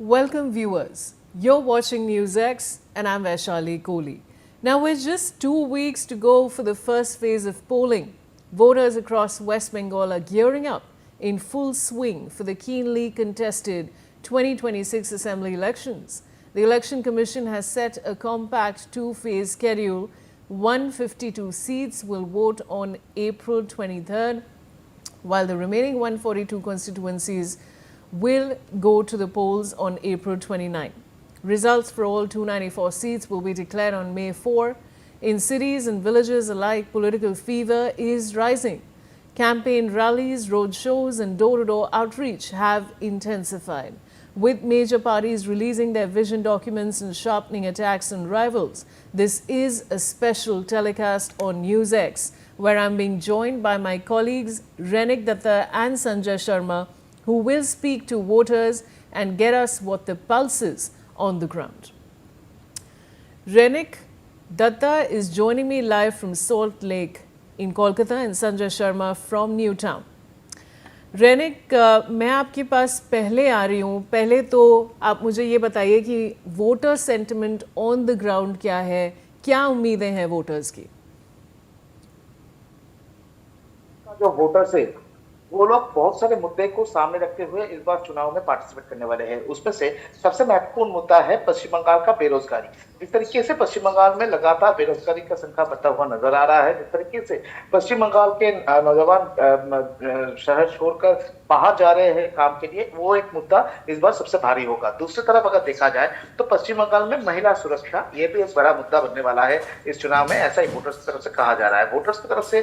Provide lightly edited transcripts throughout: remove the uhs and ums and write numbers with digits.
Welcome viewers. You're watching NewsX and I'm Vaishali Kohli. Now with just 2 weeks to go for the first phase of polling, voters across West Bengal are gearing up in full swing for the keenly contested 2026 assembly elections. The Election Commission has set a compact two-phase schedule. 152 seats will vote on April 23rd, while the remaining 142 constituencies will go to the polls on April 29. Results for all 294 seats will be declared on May 4. In cities and villages alike, political fever is rising. Campaign rallies, road shows and door-to-door outreach have intensified, with major parties releasing their vision documents and sharpening attacks on rivals. This is a special telecast on NewsX, where I'm being joined by my colleagues Renik Datta and Sanjay Sharma, who will speak to voters and get us what the pulse is on the ground. Renik Datta is joining me live from Salt Lake in Kolkata and Sanjay Sharma from Newtown. रेनिक, मैं आपके पास पहले आ रही हूँ. पहले तो आप मुझे ये बताइए कि voter sentiment on the ground क्या है, क्या उम्मीदें हैं वोटर्स की? जो वोटर्स है वो लोग बहुत सारे मुद्दे को सामने रखते हुए इस बार चुनाव में पार्टिसिपेट करने वाले हैं. उसमें से सबसे महत्वपूर्ण मुद्दा है पश्चिम बंगाल का बेरोजगारी. जिस तरीके से पश्चिम बंगाल में लगातार बेरोजगारी का संख्या बढ़ता हुआ नजर आ रहा है, जिस तरीके से पश्चिम बंगाल के नौजवान शहर छोड़कर बाहर जा रहे हैं काम के लिए, वो एक मुद्दा इस बार सबसे भारी होगा. दूसरी तरफ अगर देखा जाए तो पश्चिम बंगाल में महिला सुरक्षा, ये भी एक बड़ा मुद्दा बनने वाला है इस चुनाव में, ऐसा ही वोटर्स की तरफ से कहा जा रहा है. वोटर्स की तरफ से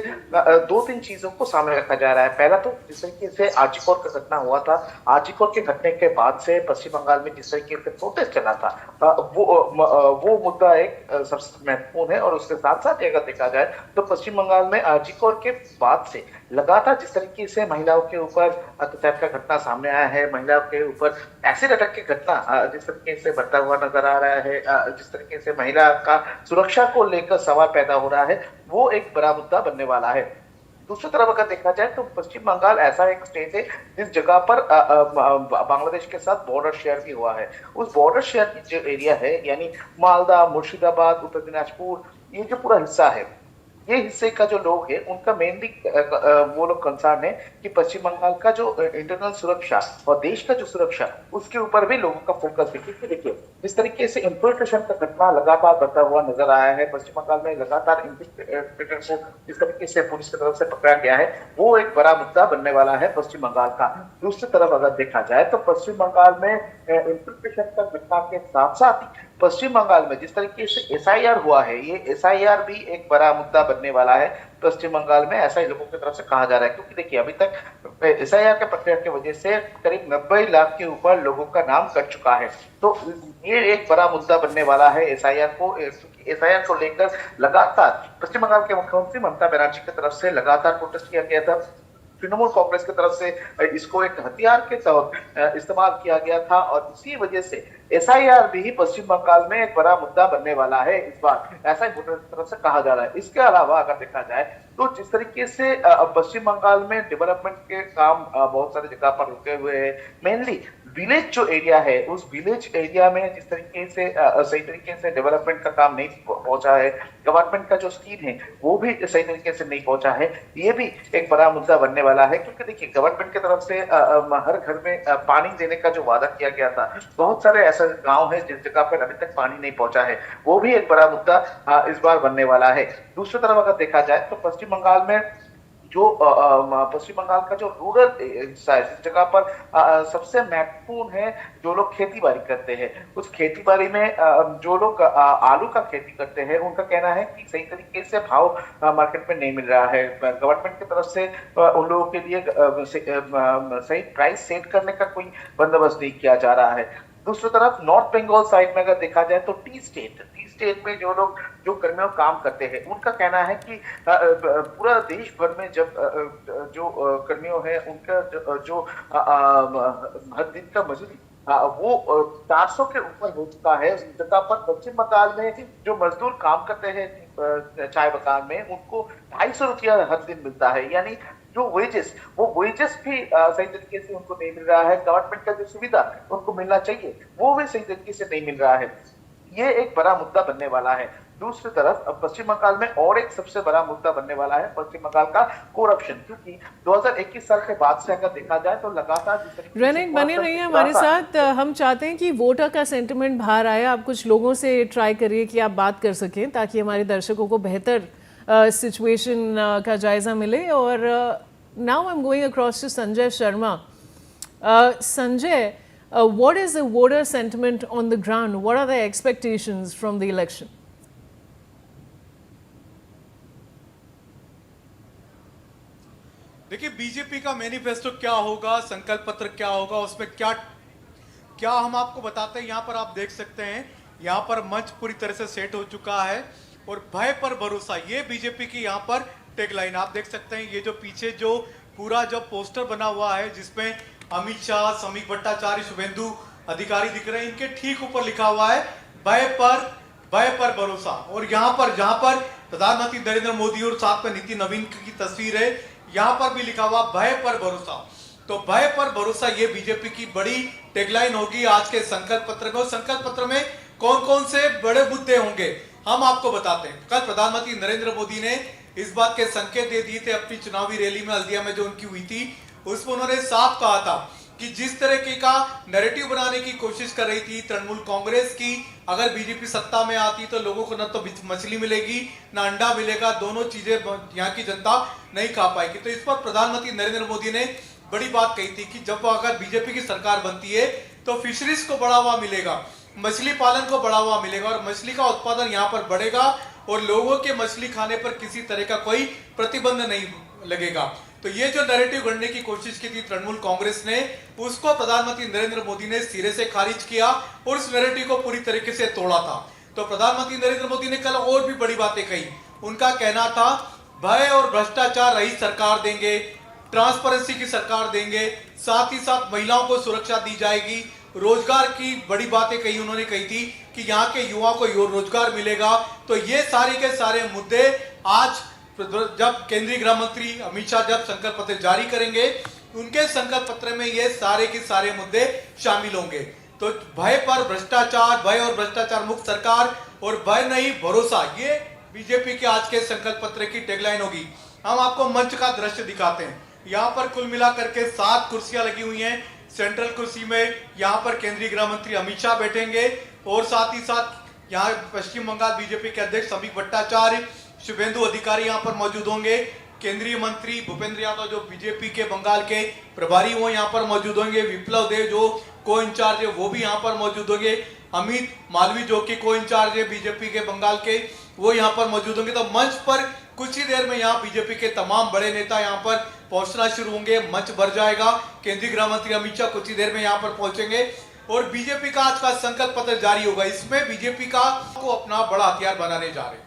दो तीन चीजों को सामने रखा जा रहा है. पहला तो जिस तरीके से आजीकोट का घटना हुआ था, आजीकोट के घटने के बाद से पश्चिम बंगाल में जिस तरीके से प्रोटेस्ट चला था, वो मुद्दा एक सबसे महत्वपूर्ण है. और उसके साथ साथ अगर देखा जाए तो पश्चिम बंगाल में आजीकोट के बाद से लगातार जिस तरीके से महिलाओं के ऊपर अत्याचार का घटना सामने आया है, महिलाओं के ऊपर एसिड अटैक की घटना जिस तरीके से बढ़ता हुआ नजर आ रहा है, जिस तरीके से महिला का सुरक्षा को लेकर सवाल पैदा हो रहा है, वो एक बड़ा मुद्दा बनने वाला है. दूसरी तरफ अगर देखा जाए तो पश्चिम बंगाल ऐसा एक स्टेट है जिस जगह पर बांग्लादेश के साथ बॉर्डर शेयर भी हुआ है. उस बॉर्डर शेयर की जो एरिया है, यानी मालदा, मुर्शिदाबाद, उत्तर दिनाजपुर, ये जो पूरा हिस्सा है, ये हिस्से का जो लोग है उनका मेनली वो लोग कंसर्न है कि पश्चिम बंगाल का जो इंटरनल सुरक्षा और देश का जो सुरक्षा, उसके ऊपर भी लोगों का फोकस है. क्योंकि देखिए जिस तरीके से इन्फिल्ट्रेशन का घटना लगातार बढ़ता हुआ नजर आया है, पश्चिम बंगाल में लगातार इन्फिल्ट्रेटर को जिस तरीके से पुलिस की तरफ से पकड़ा गया है, वो एक बड़ा मुद्दा बनने वाला है पश्चिम बंगाल का. दूसरी तरफ अगर देखा जाए तो पश्चिम बंगाल में इन्फिल्ट्रेशन का घटना के साथ साथ ही पश्चिम बंगाल में जिस तरीके से एसआईआर हुआ है, ये एसआईआर भी एक बड़ा मुद्दा बनने वाला है पश्चिम बंगाल में, ऐसा ही लोगों की तरफ से कहा जा रहा है. क्योंकि देखिए अभी तक एसआईआर के प्रक्रिया की वजह से करीब 90 लाख के ऊपर लोगों का नाम कट चुका है. तो ये एक बड़ा मुद्दा बनने वाला है एसआईआर को. एसआईआर को लेकर लगातार पश्चिम बंगाल के मुख्यमंत्री ममता बनर्जी की तरफ से लगातार प्रोटेस्ट किया गया था. तृणमूल कांग्रेस की तरफ से इसको एक हथियार के तौर इस्तेमाल किया गया था, और इसी वजह से एसआईआर भी पश्चिम बंगाल में एक बड़ा मुद्दा बनने वाला है इस बार, ऐसा ही वोटर की तरफ से कहा जा रहा है. इसके अलावा अगर देखा जाए तो जिस तरीके से पश्चिम बंगाल में डेवलपमेंट के काम बहुत सारी जगह पर रुके हुए हैं, मेनली विलेज जो एरिया है, उस विलेज एरिया में जिस तरीके से सही तरीके से डेवलपमेंट का काम नहीं पहुंचा है, गवर्नमेंट का जो स्कीम है वो भी सही तरीके से नहीं पहुंचा है, ये भी एक बड़ा मुद्दा बनने वाला है. क्योंकि देखिए गवर्नमेंट की तरफ से हर घर में पानी देने का जो वादा किया गया था, बहुत सारे ऐसे गांव है जिस जगह पर अभी तक पानी नहीं पहुंचा है, वो भी एक बड़ा मुद्दा इस बार बनने वाला है. दूसरी तरफ अगर देखा जाए तो पश्चिम बंगाल में जो पश्चिम बंगाल का जो रूरल हिस्सा है, जिस जगह पर सबसे महत्वपूर्ण है जो लोग खेती बाड़ी करते हैं, उस खेती बाड़ी में जो लोग आलू का खेती करते हैं, उनका कहना है कि सही तरीके से भाव मार्केट में नहीं मिल रहा है. गवर्नमेंट की तरफ से उन लोगों के लिए सही प्राइस सेट करने का कोई बंदोबस्त नहीं किया जा रहा है. दूसरी तरफ नॉर्थ बंगाल साइड में अगर देखा जाए तो टी स्टेट में जो लोग जो कर्मियों काम करते हैं, उनका कहना है कि पूरा देश भर में जब जो कर्मियों है उनका जो हर दिन का मजदूरी वो 400 के ऊपर हो चुका है. उस जगह पर पश्चिम बंगाल में जो मजदूर काम करते हैं चाय बगान में, उनको 250 रुपया हर दिन मिलता है. यानी जो वेजेस, वो वेजेस भी सही तरीके से उनको नहीं मिल रहा है। गवर्नमेंट का जो सुविधा उनको मिलना चाहिए वो भी सही तरीके से नहीं मिल रहा है। ये एक बड़ा मुद्दा बनने वाला है। दूसरी तरफ अब पश्चिम बंगाल में और एक सबसे बड़ा मुद्दा बनने वाला है पश्चिम बंगाल का करप्शन, क्योंकि 2021 साल के बाद से अगर देखा जाए तो लगातार जिस तरीके से रनिक बने रहिए हमारे corruption साथ। हम चाहते हैं कि वोटर का सेंटिमेंट बाहर आए। आप कुछ लोगों से ट्राई करिए कि आप बात कर सकें ताकि हमारे दर्शकों को बेहतर सिचुएशन का जायजा मिले। और now I am going across to Sanjay Sharma. Sanjay, what is the voter sentiment on the ground? What are the expectations from the election? देखिए, बीजेपी का मैनिफेस्टो क्या होगा, संकल्प पत्र क्या होगा, उसमें क्या क्या हम आपको बताते हैं। यहाँ पर आप देख सकते हैं, यहाँ पर मंच पूरी तरह से सेट हो चुका है और भय पर भरोसा, ये बीजेपी की यहाँ पर टैगलाइन आप देख सकते हैं। ये जो पीछे जो पूरा जो पोस्टर बना हुआ है जिसमें अमित शाह, समीक भट्टाचार्य, शुभेंदु अधिकारी दिख रहे हैं, इनके ठीक ऊपर लिखा हुआ है भय पर भरोसा। और यहाँ पर जहाँ पर प्रधानमंत्री नरेंद्र मोदी और साथ में नीति नवीन की तस्वीर है, यहाँ पर भी लिखा हुआ भय पर भरोसा। तो भय पर भरोसा ये बीजेपी की बड़ी टैगलाइन होगी आज के संकल्प पत्र में। और संकल्प पत्र में कौन कौन से बड़े मुद्दे होंगे हम आपको बताते हैं। कल प्रधानमंत्री नरेंद्र मोदी ने इस बात के संकेत दे दिए थे अपनी चुनावी रैली में, हल्दिया में जो उनकी हुई थी, उसमें उन्होंने साफ कहा था कि जिस तरीके का नैरेटिव बनाने की कोशिश कर रही थी तृणमूल कांग्रेस की, अगर बीजेपी सत्ता में आती तो लोगों को न तो मछली मिलेगी न अंडा मिलेगा, दोनों चीजें यहाँ की जनता नहीं खा पाएगी। तो इस पर प्रधानमंत्री नरेंद्र मोदी ने बड़ी बात कही थी कि जब अगर बीजेपी की सरकार बनती है तो फिशरीज को बढ़ावा मिलेगा, मछली पालन को बढ़ावा मिलेगा और मछली का उत्पादन यहाँ पर बढ़ेगा और लोगों के मछली खाने पर किसी तरह का कोई प्रतिबंध नहीं लगेगा। तो ये जो नैरेटिव गढ़ने की कोशिश की थी तृणमूल कांग्रेस ने, उसको प्रधानमंत्री नरेंद्र मोदी ने सिरे से खारिज किया और उस नैरेटिव को पूरी तरीके से तोड़ा था। तो प्रधानमंत्री नरेंद्र मोदी ने कल और भी बड़ी बातें कही। उनका कहना था भय और भ्रष्टाचार रहित सरकार देंगे, ट्रांसपेरेंसी की सरकार देंगे, साथ ही साथ महिलाओं को सुरक्षा दी जाएगी, रोजगार की बड़ी बातें कही। उन्होंने कही थी कि यहाँ के युवाओं को रोजगार मिलेगा। तो ये सारे के सारे मुद्दे आज जब केंद्रीय गृह मंत्री अमित शाह जब संकल्प पत्र जारी करेंगे, उनके संकल्प पत्र में ये सारे के सारे मुद्दे शामिल होंगे। तो भय पर भ्रष्टाचार, भय और भ्रष्टाचार मुक्त सरकार और भय नहीं भरोसा, ये बीजेपी के आज के संकल्प पत्र की टैगलाइन होगी। हम आपको मंच का दृश्य दिखाते हैं। यहाँ पर कुल मिलाकर के 7 कुर्सियां लगी हुई हैं। सेंट्रल कुर्सी में यहाँ पर केंद्रीय गृह मंत्री अमित शाह बैठेंगे और साथ ही साथ यहाँ पश्चिम बंगाल बीजेपी के अध्यक्ष समीक भट्टाचार्य, शुभेंदु अधिकारी यहाँ पर मौजूद होंगे। केंद्रीय मंत्री भूपेंद्र यादव जो बीजेपी के बंगाल के प्रभारी वो यहाँ पर मौजूद होंगे। विप्लव देव जो को इंचार्ज है वो भी यहाँ पर मौजूद होंगे। अमित मालवीय जो कि को इंचार्ज है बीजेपी के बंगाल के, वो यहाँ पर मौजूद होंगे। तो मंच पर कुछ ही देर में यहाँ बीजेपी के तमाम बड़े नेता यहाँ पर पहुंचना शुरू होंगे। मंच भर जाएगा। केंद्रीय गृह मंत्री अमित शाह कुछ ही देर में यहाँ पर पहुंचेंगे और बीजेपी का आज का संकल्प पत्र जारी होगा। इसमें बीजेपी का को अपना बड़ा हथियार बनाने जा रहे हैं।